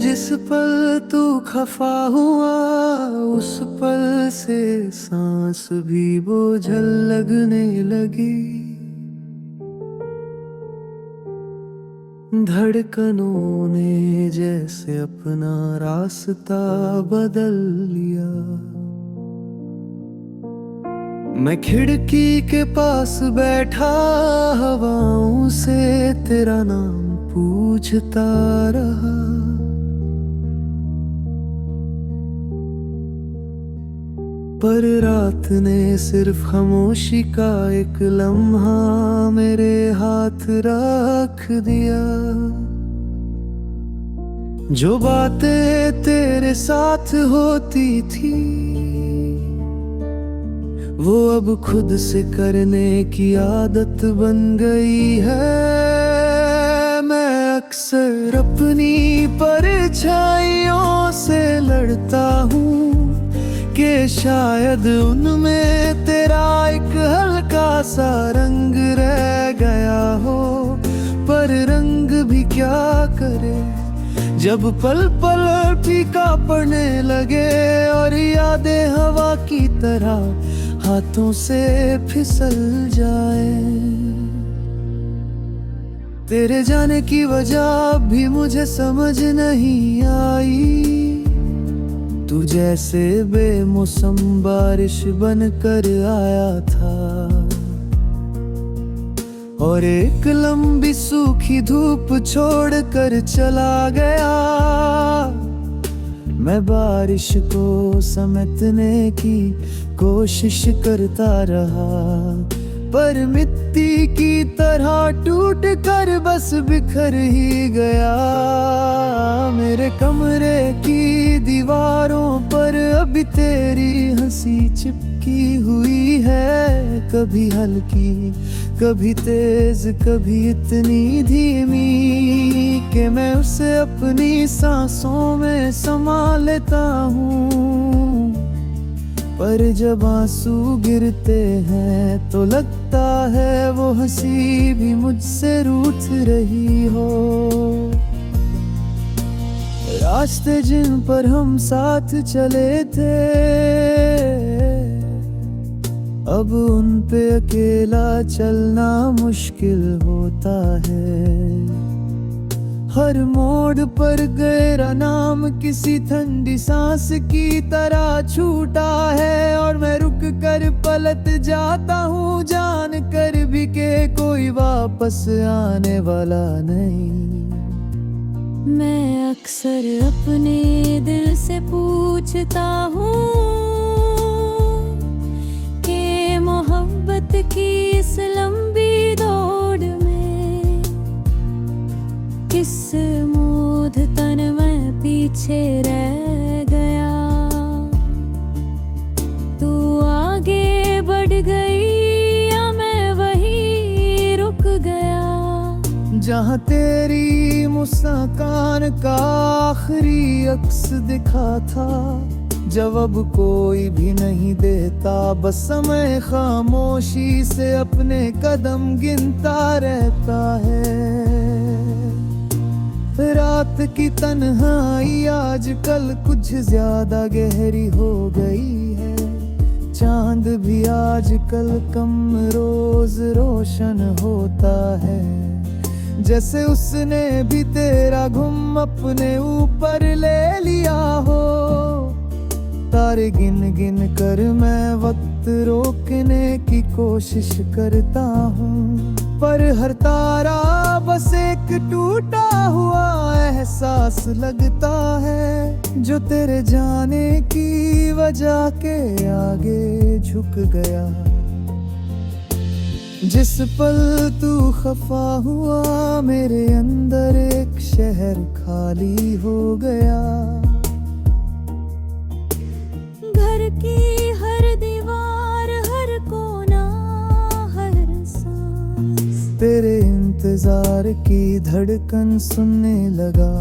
जिस पल तू खफा हुआ उस पल से सांस भी बोझल लगने लगी। धड़कनों ने जैसे अपना रास्ता बदल लिया। मैं खिड़की के पास बैठा हवाओं से तेरा नाम पूछता रहा। पर रात ने सिर्फ खामोशी का एक लम्हा मेरे हाथ रख दिया। जो बातें तेरे साथ होती थी वो अब खुद से करने की आदत बन गई है। मैं अक्सर अपनी परछाइयों से लड़ता हूँ कि शायद उनमें तेरा एक हल्का सा रंग रह गया हो। पर रंग भी क्या करे जब पल पल फीका पड़ने लगे और यादें हवा की तरह हाथों से फिसल जाए। तेरे जाने की वजह भी मुझे समझ नहीं आई। तू जैसे बेमौसम बारिश बनकर आया था और एक लंबी सूखी धूप छोड़कर चला गया। मैं बारिश को समेटने की कोशिश करता रहा पर मिट्टी की तरह टूट कर बस बिखर ही गया। मेरे कमरे की दीवारों पर अभी तेरी हंसी चिपकी हुई है। कभी हल्की कभी तेज कभी इतनी धीमी कि मैं उसे अपनी सांसों में समा लेता हूँ। पर जब आंसू गिरते हैं तो लगता है वो हंसी भी मुझसे रूठ रही हो। रास्ते जिन पर हम साथ चले थे अब उन पे अकेला चलना मुश्किल होता है। हर मोड़ पर गहरा नाम किसी ठंडी सांस की तरह छूटा है और मैं रुक कर पलट जाता हूँ जान कर भी के कोई वापस आने वाला नहीं। मैं अक्सर अपने दिल से पूछता हूँ कि मोहब्बत की इस लंबी दौड़ में किस मोध तन में पीछे रह गया। तू आगे बढ़ गई या मैं वहीं रुक गया। जहाँ तेरी मुस्कान का आखिरी अक्स दिखा था जब अब कोई भी नहीं देता बस समय खामोशी से अपने कदम गिनता रहता है। रात की तन्हाई आजकल कुछ ज्यादा गहरी हो गई है। चांद भी आजकल कम रोज रोशन होता है। जैसे उसने भी तेरा घुम अपने ऊपर ले लिया हो। तारे गिन गिन कर मैं वक्त रोकने की कोशिश करता हूँ पर हर तारा बस एक टूटा हुआ एहसास लगता है जो तेरे जाने की वजह के आगे झुक गया। जिस पल तू खफा हुआ मेरे अंदर एक शहर खाली हो गया। घर की हर दीवार हर कोना हर सांस तेरे इंतजार की धड़कन सुनने लगा।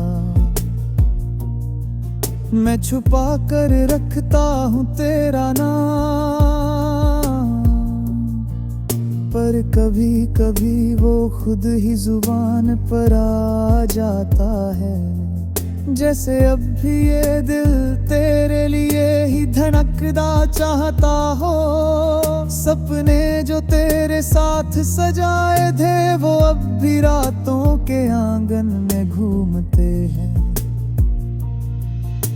मैं छुपा कर रखता हूँ तेरा नाम पर कभी कभी वो खुद ही जुबान पर आ जाता है। जैसे अब भी ये दिल तेरे लिए ही धड़कदा चाहता हो। सपने जो तेरे साथ सजाए थे वो अब भी रातों के आंगन में घूमते हैं।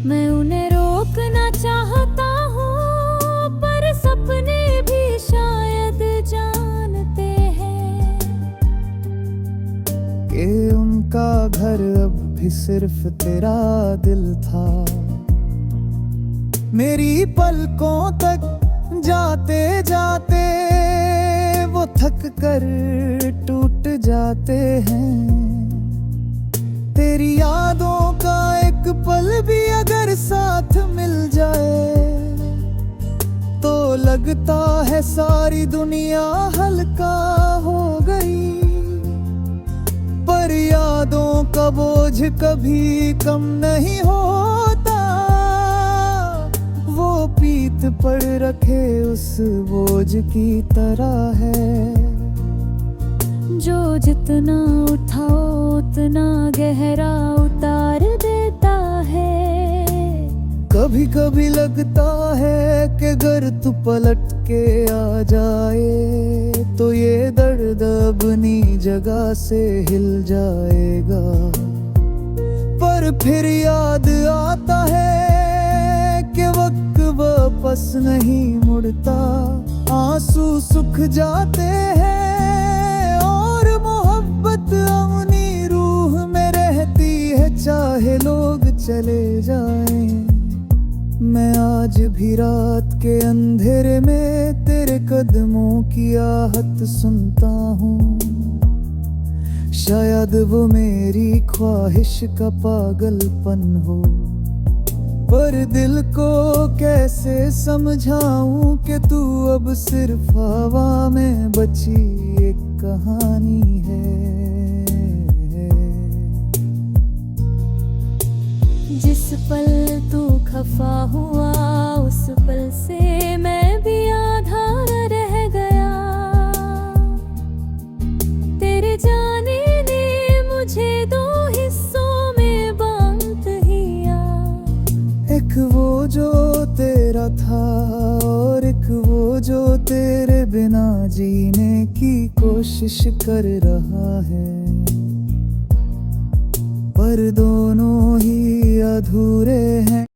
मैं उन्हें रोकना चाहता हूँ पर सपने भी शायद जानते हैं कि उनका घर अब भी सिर्फ तेरा दिल था। मेरी पलकों तक जाते जाते वो थक कर टूट जाते हैं। तेरी यादों का एक पल भी अगर साथ मिल जाए तो लगता है सारी दुनिया हल्का हो गई। पर यादों का बोझ कभी कम नहीं होता। वो पीठ पर रखे उस बोझ की तरह है जो जितना उठाओ उतना गहरा उतार देता है। कभी कभी लगता है कि अगर तू पलट के आ जाए तो ये दर्द अपनी जगह से हिल जाएगा। पर फिर याद आता है कि वक्त वापस नहीं मुड़ता। आंसू सूख जाते हैं और मोहब्बत अपनी रूह में रहती है चाहे लोग चले जाएं। मैं आज भी रात के अंधेरे में तेरे कदमों की आहट सुनता हूँ। शायद वो मेरी ख्वाहिश का पागलपन हो। पर दिल को कैसे समझाऊं कि तू अब सिर्फ हवा में बची एक कहानी है। जिस पल तू खफा हुआ उस पल से मैं भी आधा रह गया। तेरे जाने ने मुझे दो हिस्सों में बांट दिया। एक वो जो तेरा था और एक वो जो तेरे बिना जीने की कोशिश कर रहा है। पर दोनों ही अधूरे हैं।